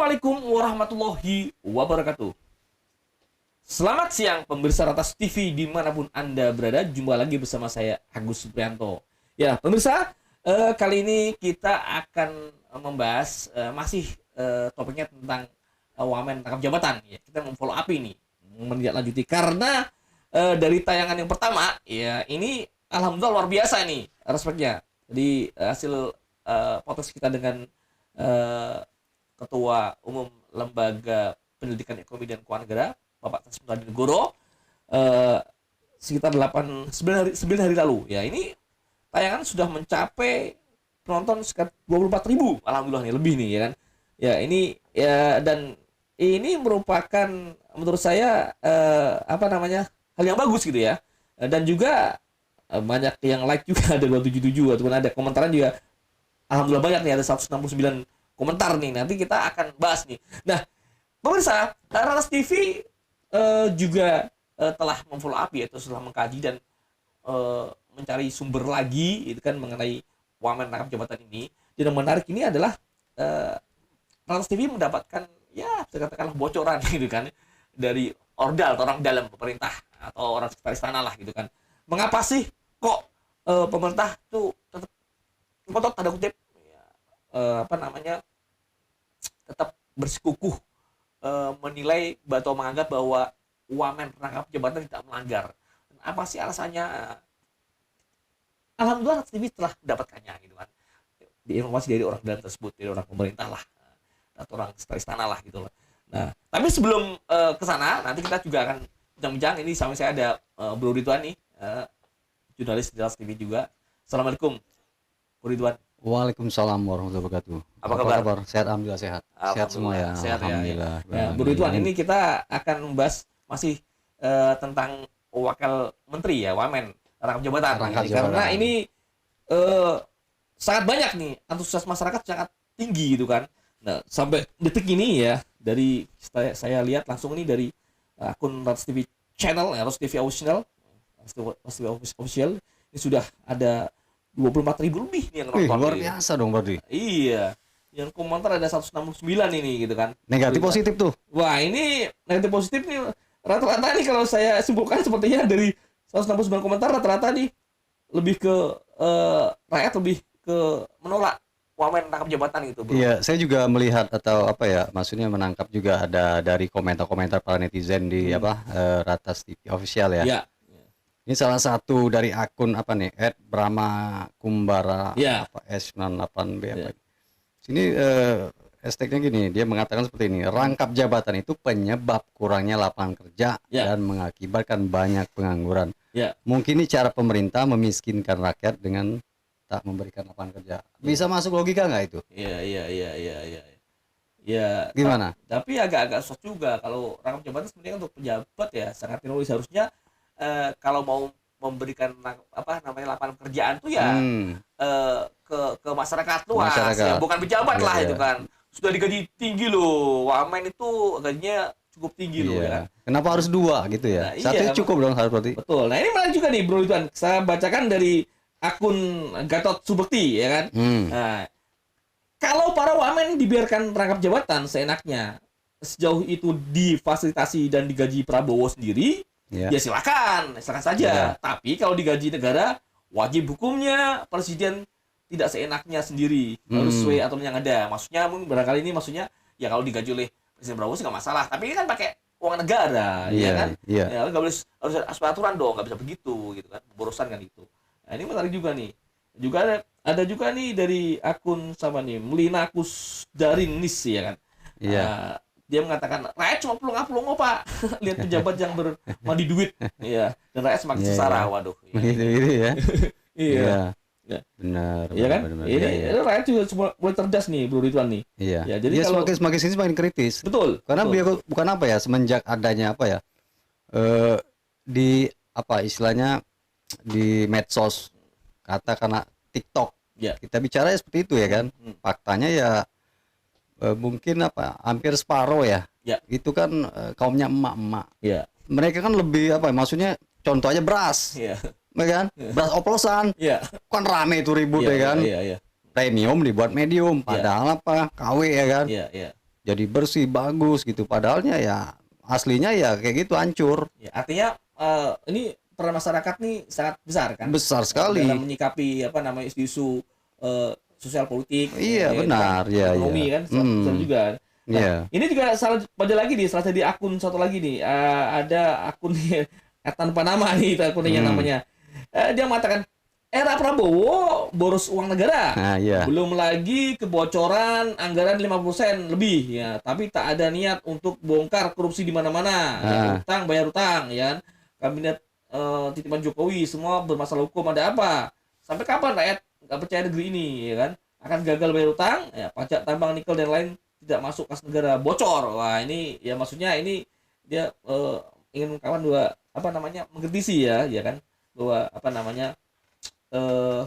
Assalamualaikum warahmatullahi wabarakatuh. Selamat siang pemirsa Ratas TV dimanapun Anda berada. Jumpa lagi bersama saya Agus Supriyanto. Ya pemirsa, kali ini kita akan membahas topiknya tentang wamen rangkap jabatan. Ya, kita memfollow up ini, menindaklanjuti karena dari tayangan yang pertama, ya ini alhamdulillah luar biasa nih respeknya. Jadi hasil podcast kita dengan Ketua Umum Lembaga Pendidikan Ekonomi dan Keuangan Negara, Bapak Tasmin Hadinegoro, sekitar 9 hari lalu. Ya, ini tayangan sudah mencapai penonton sekitar 24.000, alhamdulillah nih, lebih nih ya kan. Ya, ini ya, dan ini merupakan menurut saya hal yang bagus gitu ya. Dan juga banyak yang like juga, ada 277, ataupun ada komentaran juga alhamdulillah banyak nih, ada 169 komentar nih. Nanti kita akan bahas nih. Nah, pemirsa, Ratas TV juga telah memfollow up, yaitu setelah mengkaji dan mencari sumber lagi itu kan mengenai wamen rangkap jabatan ini. Dan yang menarik ini adalah Ratas TV mendapatkan ya bisa katakanlah bocoran gitu kan dari ordal atau orang dalam pemerintah atau orang sekitar istana lah gitu kan. Mengapa sih kok pemerintah tuh tetap tanda kutip tetap bersikukuh menilai atau menganggap bahwa wamen rangkap jabatan tidak melanggar. Dan apa sih alasannya? Alhamdulillah TV telah mendapatkannya gitu kan. Di informasi dari orang dalam tersebut, dari orang pemerintah lah atau orang sekitar istana lah gitu loh. Nah, tapi sebelum ke sana nanti kita juga akan bincang-bincang. Ini sama saya ada Bro Ridwan nih, jurnalis di Ratas TV juga. Assalamualaikum Bro Ridwan. Waalaikumsalam warahmatullahi wabarakatuh. Apa kabar? Sehat, alhamdulillah sehat. Sehat semua ya. Sehat alhamdulillah. Ya, Bu Ridwan, ini kita akan membahas masih tentang wakil menteri ya, wamen rangkap jabatan. Karena ini sangat banyak nih, antusias masyarakat sangat tinggi gitu kan. Nah, sampai detik ini ya, dari saya lihat langsung ini dari akun Ratas TV channel ya, Ratas TV official, ini sudah ada 24.000 lebih nih yang nonton. Luar biasa dong berarti. Iya. Yang komentar ada 169 ini gitu kan. Negatif positif tuh. Wah, ini negatif positif nih rata-rata nih kalau saya simpulkan sepertinya dari 169 komentar rata-rata nih lebih ke rakyat lebih ke menolak wamen rangkap jabatan gitu, Bro. Iya, saya juga melihat atau maksudnya menangkap juga ada dari komentar-komentar para netizen di Ratas TV official ya. Iya. Ini salah satu dari akun @Brahma Kumbara S98B Sini hashtagnya gini, dia mengatakan seperti ini: rangkap jabatan itu penyebab kurangnya lapangan kerja dan mengakibatkan banyak pengangguran. Mungkin ini cara pemerintah memiskinkan rakyat dengan tak memberikan lapangan kerja. Bisa masuk logika nggak itu? Iya. Ya, gimana? Tapi agak-agak susah juga kalau rangkap jabatan sebenarnya untuk pejabat ya sangat teroris. Harusnya kalau mau memberikan lapangan pekerjaan tuh ya ke masyarakat luas, ya, bukan pejabat lah itu kan. Sudah digaji tinggi loh, wamen itu gajinya cukup tinggi loh ya kan. Kenapa harus dua gitu ya? Nah, satu cukup dong harus berarti. Betul. Nah, ini menarik juga nih Bro Ridwan. Saya bacakan dari akun Gatot Subekti ya kan. Nah, kalau para wamen dibiarkan rangkap jabatan seenaknya, sejauh itu difasilitasi dan digaji Prabowo sendiri, ya silakan saja. Tapi kalau digaji negara, wajib hukumnya presiden tidak seenaknya sendiri, harus sesuai aturan yang ada. Maksudnya barangkali ini maksudnya ya kalau digaji oleh presiden Prabowo sih nggak masalah. Tapi ini kan pakai uang negara, ya kan? Ya nggak boleh, harus aturan dong, nggak bisa begitu gitu kan, borosan kan itu. Nah, ini menarik juga nih. Juga ada juga nih dari akun Melinakus Darinis ya kan. Dia mengatakan rakyat cuma pelongo Pak. Lihat pejabat yang bermandi duit, ya, dan rakyat semakin sesara. Waduh. Gitu ya. Iya. Benar. Iya kan? Ini rakyat juga mulai cerdas nih, Bro Ridwan nih. Iya. Ya, jadi kalau semakin sini semakin kritis. Betul. Karena beliau bukan semenjak adanya di istilahnya di medsos, katakanlah TikTok. Kita bicara seperti itu ya kan. Faktanya ya mungkin hampir separuh ya. Itu kan kaumnya emak-emak. Mereka kan lebih maksudnya contoh aja beras. Kan? Beras oplosan. Kan rame itu ribut ya kan. Premium dibuat medium, padahal KW ya kan. jadi bersih bagus gitu. Padahalnya ya aslinya ya kayak gitu hancur. Ya, artinya ini peran masyarakat nih sangat besar kan, Besar dalam sekali. menyikapi apa namanya isu-isu sosial politik, Iya ya itu kan benar, ya ya. ekonomi kan sangat besar juga. Nah, Iya. ini juga salah ada lagi nih, salah di akun satu lagi nih, ada akun tanpa nama nih, akunnya yang Hmm. namanya dia mengatakan era Prabowo boros uang negara. Nah, iya. Belum lagi kebocoran anggaran 50% lebih ya, tapi tak ada niat untuk bongkar korupsi di mana-mana. Ya, Ah, utang bayar utang ya. Kabinet titipan Jokowi semua bermasalah hukum, ada apa? Sampai kapan rakyat nggak percaya negeri ini ya kan? Akan gagal bayar utang, ya pajak tambang nikel dan lain tidak masuk kas negara bocor. Wah, ini ya maksudnya ini dia ingin kawan dua apa namanya mengkritisi ya kan, bahwa apa namanya eh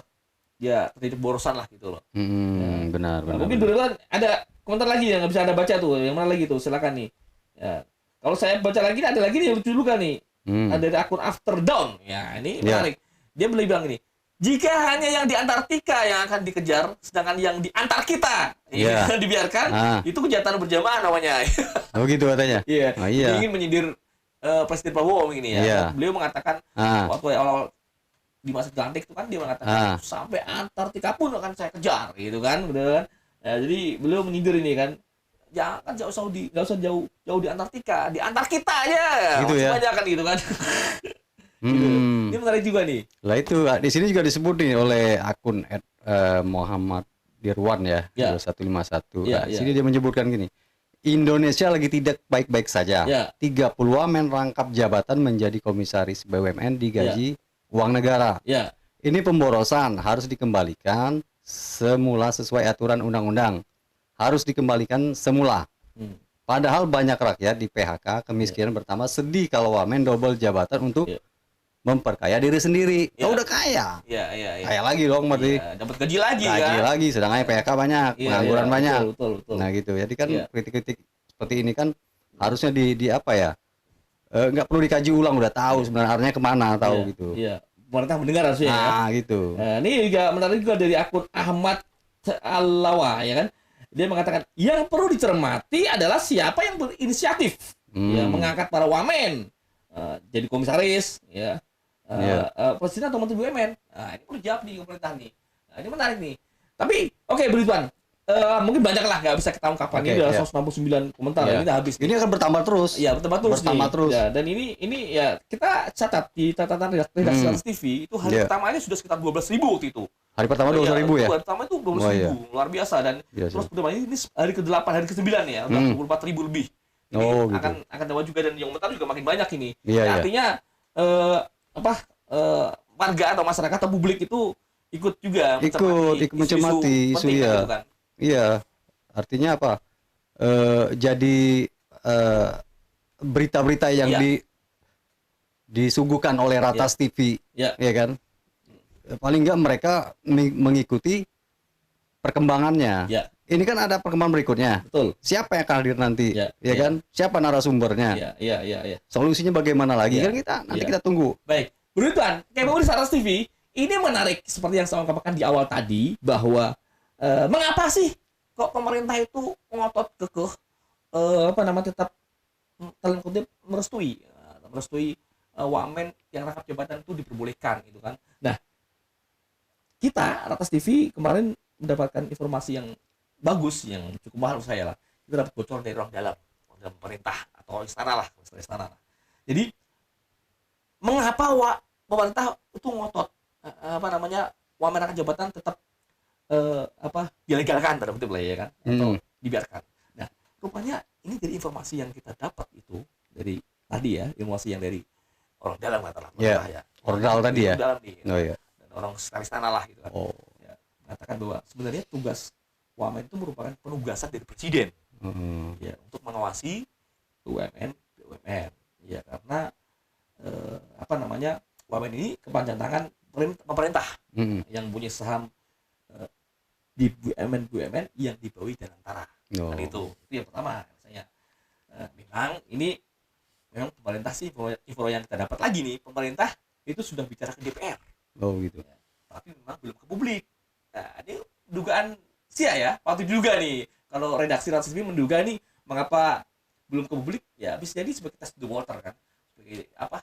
ya terjadi borosan lah gitu loh. Ya. benar Nah, benar mungkin benar. dulu kan ada komentar lagi yang nggak bisa anda baca tuh, yang mana lagi tuh, silakan nih. Ya. Kalau saya baca lagi ada lagi nih yang lucu juga nih. Hmm. Ada dari akun After Down. Ya, ini Ya. menarik. Dia bilang ini, jika hanya yang di Antartika yang akan dikejar, sedangkan yang di Antarktika Ya. dibiarkan, Ah, itu kejahatan berjamaah namanya. begitu katanya. Iya. Ah, Dia iya. ingin menyindir Presiden Prabowo ini ya. Iya. Beliau mengatakan Ah, waktu awal di masa Atlantik itu kan dia mengatakan sampai Antartika pun akan saya kejar gitu kan, gitu kan. Ya, jadi beliau menyindir ini kan, jangan jauh nggak usah jauh di Antartika, di Antarktika aja gitu masih ya. banyak kan gitu kan. Gitu. Hmm. Ini menarik juga nih. Lah itu di sini juga disebut nih oleh akun Muhammad Dirwan ya, Ya. 2151. Ya, Nah, di ya. sini dia menyebutkan gini. Indonesia lagi tidak baik-baik saja. Ya. 30 wamen rangkap jabatan menjadi komisaris BUMN digaji uang negara. Ya, Ini pemborosan, harus dikembalikan semula sesuai aturan undang-undang. Harus dikembalikan semula. hmm. Padahal banyak rakyat di PHK, kemiskinan bertambah, sedih kalau wamen double jabatan untuk Ya. memperkaya diri sendiri. Ya. Kau udah kaya. Ya, ya, ya. Kaya lagi dong berarti. Ya, dapat gaji lagi Gaji kan. lagi, sedangkan PHK banyak, Iya, pengangguran iya, banyak. betul, betul. Nah gitu. Jadi kan Iya. kritik-kritik seperti ini kan harusnya di apa ya? Nggak perlu dikaji ulang, udah tahu sebenarnya arahnya kemana, tahu Iya, gitu. Iya. Pemerintah mendengar harusnya ya. Nah gitu. Nah, ini juga menarik juga dari akun Ahmad Alawa ya kan. Dia mengatakan yang perlu dicermati adalah siapa yang berinisiatif ya mengangkat para wamen jadi komisaris ya. Iya. Presiden atau menteri BUMN. Nah, ini perlu jawab nih pemerintah nih. Nah, ini menarik nih. Tapi oke, Britwan. Mungkin banyak lah, nggak bisa kita ungkapkan. Oke, Ini udah iya. 169 komentar, Iya. ini udah habis. Ini akan bertambah terus. Iya, bertambah terus Bertambah nih. terus. Ya, dan ini ya kita catat di catatan redaksi Trans TV itu hari Iya. pertamanya sudah sekitar 12.000 waktu itu. Hari pertama 20.000 ya? Hari pertama itu 12.000, Oh, iya. luar biasa. Dan Biasa. terus pertama ini hari ke-8, hari ke-9 ya, udah 24.000 lebih. Ini Oh, gitu. akan tambah juga, dan yang komentar juga makin banyak ini. Iya, Ya, iya. artinya warga atau masyarakat atau publik itu ikut juga Ikut mencermati isu penting ya. gitu kan. Iya. Artinya apa? Jadi berita-berita yang Iya. disuguhkan oleh Ratas TV, Iya. ya kan? Paling nggak mereka mengikuti perkembangannya. Ya, Ini kan ada perkembangan berikutnya. betul. Siapa yang akan hadir nanti, Ya, ya ya. kan? Siapa narasumbernya? Iya. Solusinya bagaimana lagi? Ya, Kan kita nanti ya. kita tunggu. Baik, Britwan, kayak di Saras TV, ini menarik seperti yang saya ungkapkan di awal tadi, bahwa mengapa sih kok pemerintah itu ngotot kekeh tetap dalam kutip merestui wamen yang rangkap jabatan itu diperbolehkan gitu kan. Nah, kita Ratas TV kemarin mendapatkan informasi yang bagus, yang cukup mahal menurut saya lah. Kita dapat bocoran dari orang dalam pemerintah atau istana lah. Jadi mengapa pemerintah itu ngotot wamen rangkap jabatan tetap dilegalkan, tanda kutip lah ya kan, atau dibiarkan. Nah, rupanya ini dari informasi yang kita dapat itu dari tadi ya, informasi yang dari orang dalam katalah. Ya. Ordal tadi ya. Dalam nih, Oh iya. dan orang istana lah gitu kan. Oh. Ya, mengatakan bahwa sebenarnya tugas wamen itu merupakan penugasan dari presiden ya untuk mengawasi BUMN ya, karena wamen ini kepanjang tangan pemerintah yang punya saham di BUMN yang dibawahi Danantara. Oh. Kan itu yang pertama rasanya. Memang ini pemerintah sih, info yang kita dapat lagi nih, pemerintah itu sudah bicara ke DPR. Oh gitu. Ya, tapi memang belum ke publik. Nah, ini dugaan ya, waktu juga nih kalau redaksi Ratus TV menduga nih mengapa belum ke publik? Ya bisa jadi sebagai test the water kan, sebagai apa,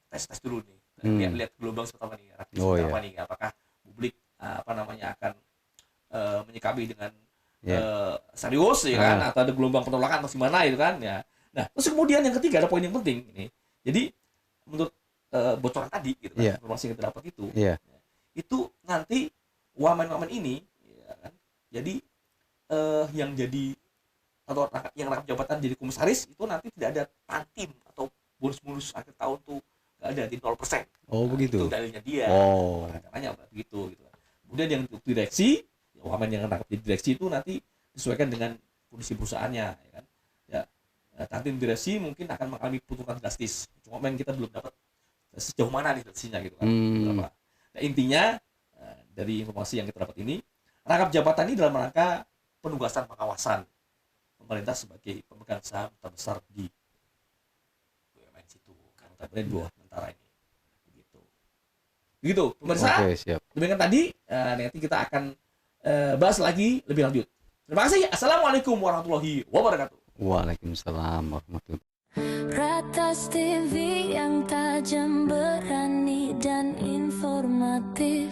tes dulu nih, lihat gelombang seperti apa nih, rapid seperti apa nih, apakah publik apa namanya akan menyikapi dengan serius ya kan, atau ada gelombang penolakan atau gimana itu kan ya. Nah terus kemudian yang ketiga ada poin yang penting ini, jadi menurut bocoran tadi gitu kan, informasi yang kita dapat itu nanti wamen-wamen ini ya kan, jadi yang jadi atau yang rangkap jabatan jadi komisaris itu nanti tidak ada tantim atau bonus-bonus akhir tahun tuh nggak ada, di 0%. Oh begitu. Itu dalilnya dia. Oh. Caranya begitu gitu. Kemudian yang untuk direksi, wamen yang rangkap jadi direksi itu nanti disesuaikan dengan kondisi perusahaannya, ya kan. Ya, tantim direksi mungkin akan mengalami penurunan drastis. Cuma memang kita belum dapat sejauh mana nih direksinya gitu kan. Nah, intinya dari informasi yang kita dapat ini, rangkap jabatan ini dalam rangka penugasan pengawasan pemerintah sebagai pemegang saham terbesar di BUMN situ kan, di bawah Mentara ini begitu pemirsa. Siap. Demikian tadi, nanti kita akan bahas lagi lebih lanjut. Terima kasih. Assalamualaikum warahmatullahi wabarakatuh. Waalaikumsalam warahmatullahi wabarakatuh. Ratas TV yang tajam, berani dan informatif.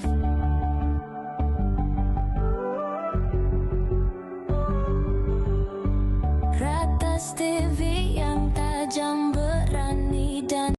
Ratas TV yang tajam,